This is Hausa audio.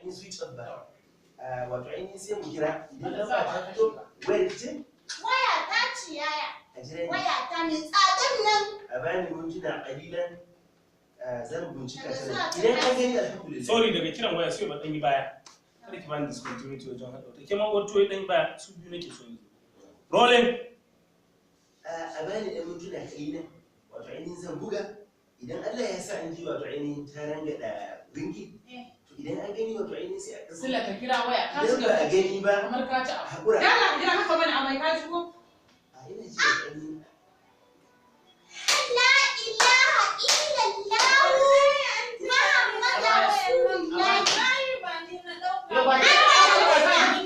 ainihin switch off ba. Wato ainihin sai mu kira idan lamba ta fito wayar ce? Waya ta ce yaya. A jira ni. Waya ta mai tsadar nan. A bani mintuna ƙalilan zan bincika ta. Idan an gani alhamdulillah. Sorry daga kiran waya sai ba dan yi baya. Kada ki bani discontinuity wajen haɗa ta. Ke ma wato dan baya su biyu nake so yanzu. Rolling. A bani ɗan mintuna ƙalilan. Wato ainihin zan buga. Idan Allah ya sa an ji wato ainihin ta rangada ringi. Idan an gani wato ainihin sai a ƙasa. Sila ka kira waya ka Idan ba a gani ba. kamar ka ci abu. Haƙura. Yalla ka kira haka bane a mai ka ji ko? A ina ji wato ainihin. La ilaha illallah. Muhammadu Rasulullah. Ba ni na dauka.